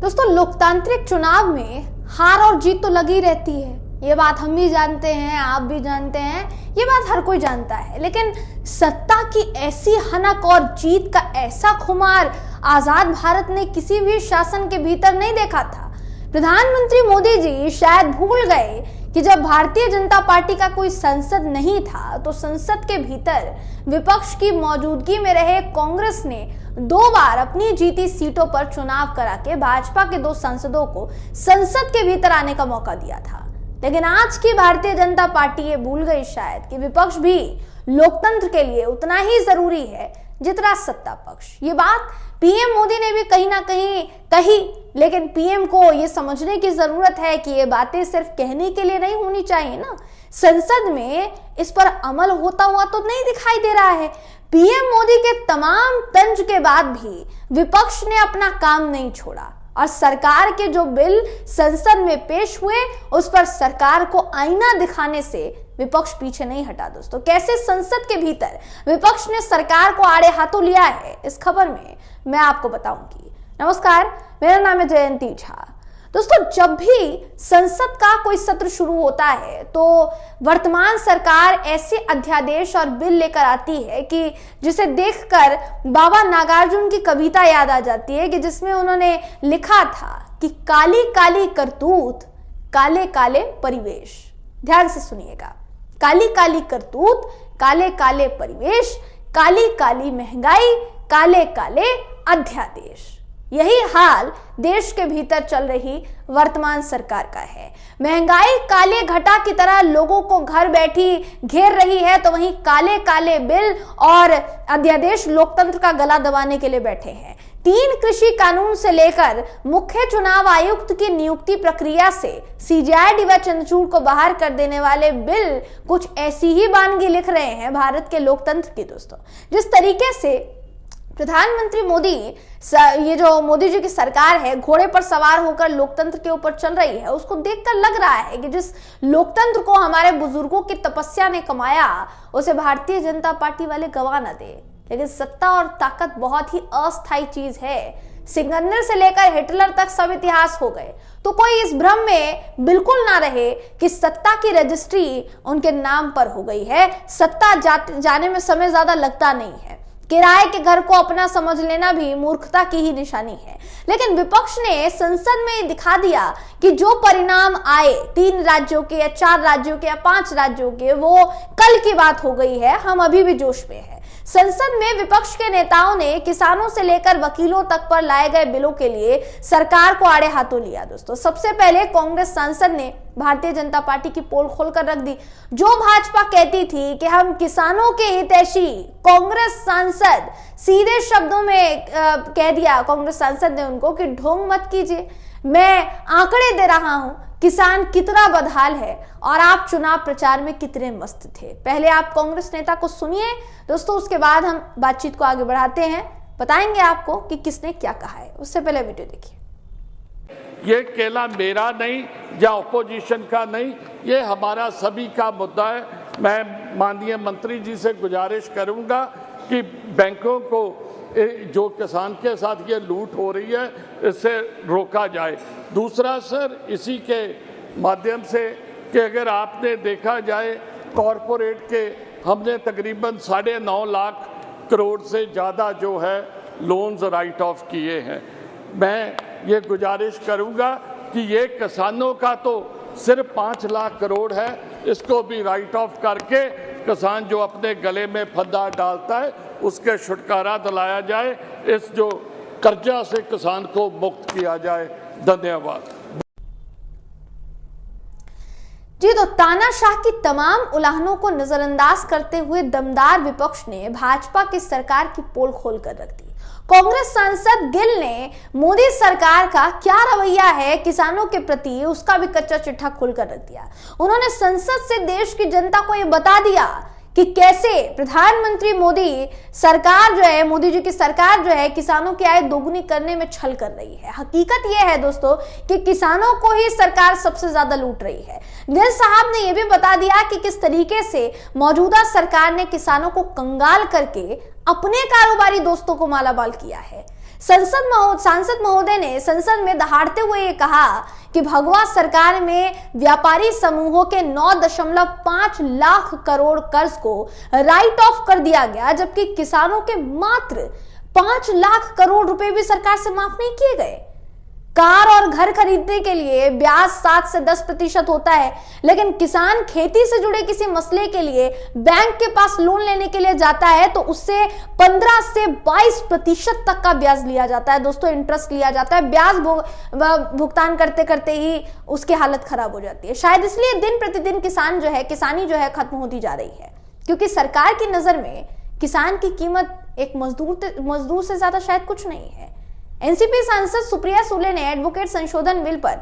दोस्तों, लोकतांत्रिक चुनाव में हार और जीत तो लगी रहती है। ये बात हम भी जानते हैं, आप भी जानते हैं, ये बात हर कोई जानता है। लेकिन सत्ता की ऐसी हनक और जीत का ऐसा खुमार आजाद भारत ने किसी भी शासन के भीतर नहीं देखा था। प्रधानमंत्री मोदी जी शायद भूल गए कि जब भारतीय जनता पार्टी का कोई संसद नहीं था तो संसद के भीतर विपक्ष की मौजूदगी में रहे कांग्रेस ने 2 बार अपनी जीती सीटों पर चुनाव करा के भाजपा के 2 सांसदों को संसद के भीतर आने का मौका दिया था। लेकिन आज की भारतीय जनता पार्टी ये भूल गई शायद कि विपक्ष भी लोकतंत्र के लिए उतना ही जरूरी है जितना सत्ता पक्ष। ये बात पीएम मोदी ने भी कहीं ना कहीं कही, लेकिन पीएम को ये समझने की जरूरत है कि ये बातें सिर्फ कहने के लिए नहीं होनी चाहिए ना। संसद में इस पर अमल होता हुआ तो नहीं दिखाई दे रहा है। पीएम मोदी के तमाम तंज के बाद भी विपक्ष ने अपना काम नहीं छोड़ा और सरकार के जो बिल संसद में पेश हुए उस पर सरकार को आईना दिखाने से विपक्ष पीछे नहीं हटा। दोस्तों, कैसे संसद के भीतर विपक्ष ने सरकार को आड़े हाथों लिया है, इस खबर में मैं आपको बताऊंगी। नमस्कार, मेरा नाम है जयंती झा। दोस्तों, जब भी संसद का कोई सत्र शुरू होता है तो वर्तमान सरकार ऐसे अध्यादेश और बिल लेकर आती है कि जिसे देखकर बाबा नागार्जुन की कविता याद आ जाती है कि जिसमें उन्होंने लिखा था कि काली काली करतूत, काले काले परिवेश। ध्यान से सुनिएगा, काली काली करतूत, काले काले परिवेश, काली काली महंगाई, काले काले अध्यादेश। यही हाल देश के भीतर चल रही वर्तमान सरकार का है। महंगाई काले घटा की तरह लोगों को घर बैठी घेर रही है, तो वहीं काले काले बिल और अध्यादेश लोकतंत्र का गला दबाने के लिए बैठे हैं। 3 कृषि कानून से लेकर मुख्य चुनाव आयुक्त की नियुक्ति प्रक्रिया से सीजेआई डी वाई चंद्रचूड़ को बाहर कर देने वाले बिल कुछ ऐसी ही वानगी लिख रहे हैं भारत के लोकतंत्र की। दोस्तों, जिस तरीके से प्रधानमंत्री मोदी, ये जो मोदी जी की सरकार है, घोड़े पर सवार होकर लोकतंत्र के ऊपर चल रही है, उसको देखकर लग रहा है कि जिस लोकतंत्र को हमारे बुजुर्गों की तपस्या ने कमाया उसे भारतीय जनता पार्टी वाले गवा न दे। लेकिन सत्ता और ताकत बहुत ही अस्थायी चीज है। सिकंदर से लेकर हिटलर तक सब इतिहास हो गए, तो कोई इस भ्रम में बिल्कुल ना रहे कि सत्ता की रजिस्ट्री उनके नाम पर हो गई है। सत्ता जाने में समय ज्यादा लगता नहीं है। किराए के घर को अपना समझ लेना भी मूर्खता की ही निशानी है। लेकिन विपक्ष ने संसद में दिखा दिया कि जो परिणाम आए 3 राज्यों के या 4 राज्यों के या 5 राज्यों के, वो कल की बात हो गई है। हम अभी भी जोश में है। संसद में विपक्ष के नेताओं ने किसानों से लेकर वकीलों तक पर लाए गए बिलों के लिए सरकार को आड़े हाथों लिया। दोस्तों, सबसे पहले कांग्रेस सांसद ने भारतीय जनता पार्टी की पोल खोलकर रख दी। जो भाजपा कहती थी कि हम किसानों के हितैषी, कांग्रेस सांसद सीधे शब्दों में कह दिया, कांग्रेस सांसद ने उनको कि ढोंग मत कीजिए, मैं आंकड़े दे रहा हूं किसान कितना बदहाल है और आप चुनाव प्रचार में कितने मस्त थे। पहले आप कांग्रेस नेता को सुनिए दोस्तों, उसके बाद हम बातचीत को आगे बढ़ाते हैं। बताएंगे आपको कि किसने क्या कहा है। उससे पहले वीडियो देखिए। ये केवल मेरा नहीं या ऑपोजिशन का नहीं, ये हमारा सभी का मुद्दा है। मैं माननीय मंत्री जी से गुजारिश करूंगा कि बैंकों को जो किसान के साथ ये लूट हो रही है इससे रोका जाए। दूसरा सर, इसी के माध्यम से कि अगर आपने देखा जाए कॉरपोरेट के हमने तकरीबन 9.5 लाख करोड़ से ज़्यादा जो है लोन्स राइट ऑफ किए हैं। मैं ये गुजारिश करूंगा कि ये किसानों का तो सिर्फ 5 लाख करोड़ है, इसको भी राइट ऑफ करके किसान जो अपने गले में फंदा डालता है उसके छुटकारा दिलाया जाए। इस जो कर्जा से किसान को मुक्त किया जाए। धन्यवाद जी। तो तानाशाह की तमाम उल्लंघनों को नजरअंदाज करते हुए दमदार विपक्ष ने भाजपा की सरकार की पोल खोलकर रख दी। कांग्रेस सांसद गिल ने मोदी सरकार का क्या रवैया है किसानों के प्रति, उसका भी कच्चा चिट्ठा खोलकर रख दिया। उन्होंने संसद से देश की जनता को यह बता दिया कि कैसे प्रधानमंत्री मोदी सरकार जो है, मोदी जी की सरकार जो है, किसानों की आय दोगुनी करने में छल कर रही है। हकीकत यह है दोस्तों कि किसानों को ही सरकार सबसे ज्यादा लूट रही है। गिल साहब ने यह भी बता दिया कि किस तरीके से मौजूदा सरकार ने किसानों को कंगाल करके अपने कारोबारी दोस्तों को मालामाल किया है। सांसद महोदय ने संसद में दहाड़ते हुए ये कहा कि भगवा सरकार में व्यापारी समूहों के 9.5 लाख करोड़ कर्ज को राइट ऑफ कर दिया गया, जबकि किसानों के मात्र 5 लाख करोड़ रुपए भी सरकार से माफ नहीं किए गए। कार और घर खरीदने के लिए ब्याज 7 से 10% होता है, लेकिन किसान खेती से जुड़े किसी मसले के लिए बैंक के पास लोन लेने के लिए जाता है तो उससे 15 से 22% तक का ब्याज लिया जाता है। दोस्तों, इंटरेस्ट लिया जाता है। ब्याज भुगतान करते करते ही उसकी हालत खराब हो जाती है। शायद इसलिए दिन प्रतिदिन किसानी जो है खत्म होती जा रही है, क्योंकि सरकार की नजर में किसान की कीमत एक मजदूर से ज्यादा शायद कुछ नहीं है। एनसीपी सांसद सुप्रिया सुले ने एडवोकेट संशोधन बिल पर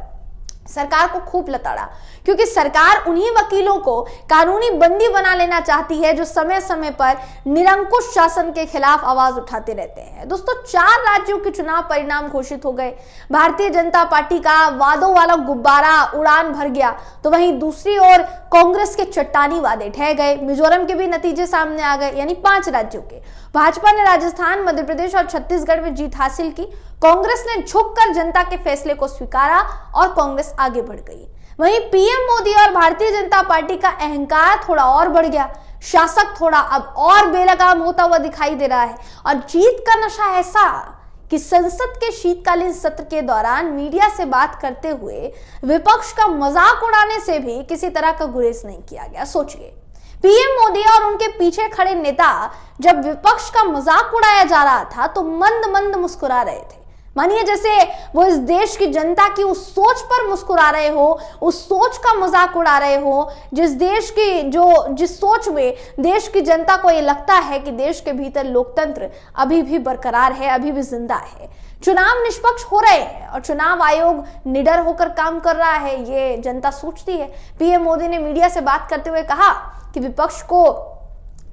सरकार को खूब लताड़ा, क्योंकि सरकार उन्हीं वकीलों को कानूनी बंदी बना लेना चाहती है जो समय समय पर निरंकुश शासन के खिलाफ आवाज उठाते रहते हैं। दोस्तों, 4 राज्यों के चुनाव परिणाम घोषित हो गए। भारतीय जनता पार्टी का वादों वाला गुब्बारा उड़ान भर गया, तो वहीं दूसरी ओर कांग्रेस के चट्टानी वादे ढह गए। मिजोरम के भी नतीजे सामने आ गए, यानी 5 राज्यों के। भाजपा ने राजस्थान, मध्य प्रदेश और छत्तीसगढ़ में जीत हासिल की। कांग्रेस ने झुककर जनता के फैसले को स्वीकारा और कांग्रेस आगे बढ़ गई। वहीं पीएम मोदी और भारतीय जनता पार्टी का अहंकार थोड़ा और बढ़ गया। शासक थोड़ा अब और बेलगाम होता हुआ दिखाई दे रहा है, और जीत का नशा ऐसा कि संसद के शीतकालीन सत्र के दौरान मीडिया से बात करते हुए विपक्ष का मजाक उड़ाने से भी किसी तरह का गुरेज नहीं किया गया। सोचिए, पीएम मोदी और उनके पीछे खड़े नेता जब विपक्ष का मजाक उड़ाया जा रहा था तो मंद मंद मुस्कुरा रहे थे। मानिए जैसे वो इस देश की जनता की उस सोच पर मुस्कुरा रहे हो, उस सोच का मजाक उड़ा रहे हो, जिस सोच में देश की जनता को ये लगता है कि देश के भीतर लोकतंत्र अभी भी बरकरार है, अभी भी जिंदा है। चुनाव निष्पक्ष हो रहे हैं और चुनाव आयोग निडर होकर काम कर रहा है, ये जनता सोचती है। पीएम मोदी ने मीडिया से बात करते हुए कहा कि विपक्ष को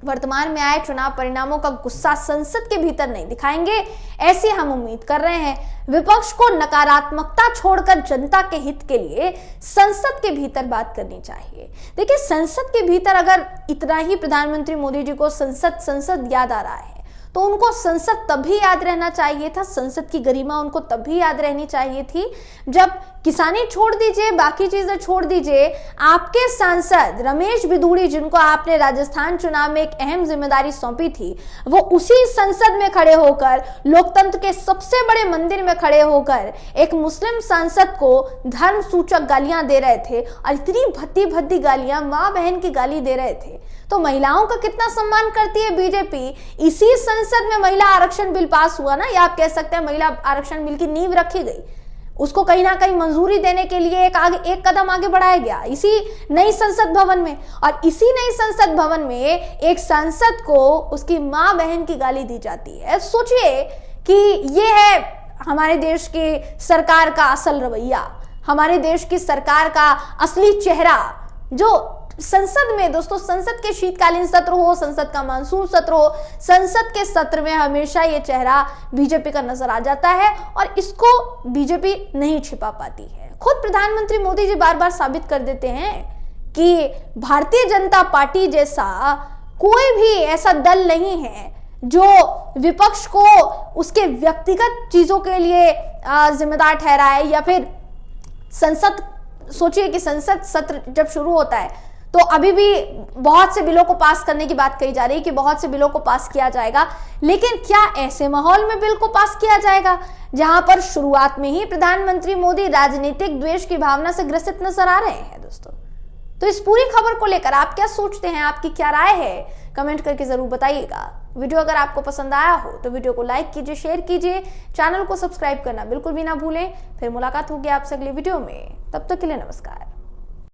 वर्तमान में आए चुनाव परिणामों का गुस्सा संसद के भीतर नहीं दिखाएंगे, ऐसी हम उम्मीद कर रहे हैं। विपक्ष को नकारात्मकता छोड़कर जनता के हित के लिए संसद के भीतर बात करनी चाहिए। देखिए, संसद के भीतर अगर इतना ही प्रधानमंत्री मोदी जी को संसद याद आ रहा है तो उनको संसद तभी याद रहना चाहिए था, संसद की गरिमा उनको तभी याद रहनी चाहिए थी जब किसानी छोड़ दीजिए, बाकी चीजें छोड़ दीजिए, आपके सांसद रमेश बिधूड़ी, जिनको आपने राजस्थान चुनाव में एक अहम जिम्मेदारी सौंपी थी, वो उसी संसद में खड़े होकर, लोकतंत्र के सबसे बड़े मंदिर में खड़े होकर एक मुस्लिम सांसद को धर्म सूचक गालियां दे रहे थे, और इतनी भद्दी भद्दी गालियां, माँ बहन की गाली दे रहे थे। तो महिलाओं का कितना सम्मान करती है बीजेपी। इसी संसद में महिला आरक्षण बिल पास हुआ ना, या आप कह सकते हैं महिला आरक्षण बिल की नींव रखी गई, उसको कहीं ना कहीं मंजूरी देने के लिए एक कदम आगे बढ़ाया गया इसी नई संसद भवन में। और इसी नई संसद भवन में एक सांसद को उसकी माँ बहन की गाली दी जाती है। सोचिए कि ये है हमारे देश की सरकार का असल रवैया, हमारे देश की सरकार का असली चेहरा, जो संसद में, दोस्तों, संसद के शीतकालीन सत्र हो, संसद का मानसून सत्र हो, संसद के सत्र में हमेशा ये चेहरा बीजेपी का नजर आ जाता है और इसको बीजेपी नहीं छिपा पाती है। खुद प्रधानमंत्री मोदी जी बार बार साबित कर देते हैं कि भारतीय जनता पार्टी जैसा कोई भी ऐसा दल नहीं है जो विपक्ष को उसके व्यक्तिगत चीजों के लिए जिम्मेदार ठहराए, या फिर संसद, सोचिए कि संसद सत्र जब शुरू होता है तो अभी भी बहुत से बिलों को पास करने की बात कही जा रही है कि बहुत से बिलों को पास किया जाएगा, लेकिन क्या ऐसे माहौल में बिल को पास किया जाएगा जहां पर शुरुआत में ही प्रधानमंत्री मोदी राजनीतिक द्वेष की भावना से ग्रसित नजर आ रहे हैं। दोस्तों, तो इस पूरी खबर को लेकर आप क्या सोचते हैं, आपकी क्या राय है, कमेंट करके जरूर बताइएगा। वीडियो अगर आपको पसंद आया हो तो वीडियो को लाइक कीजिए, शेयर कीजिए, चैनल को सब्सक्राइब करना बिल्कुल भी ना भूलें। फिर मुलाकात होगी आपसे अगली वीडियो में, तब तक के लिए नमस्कार।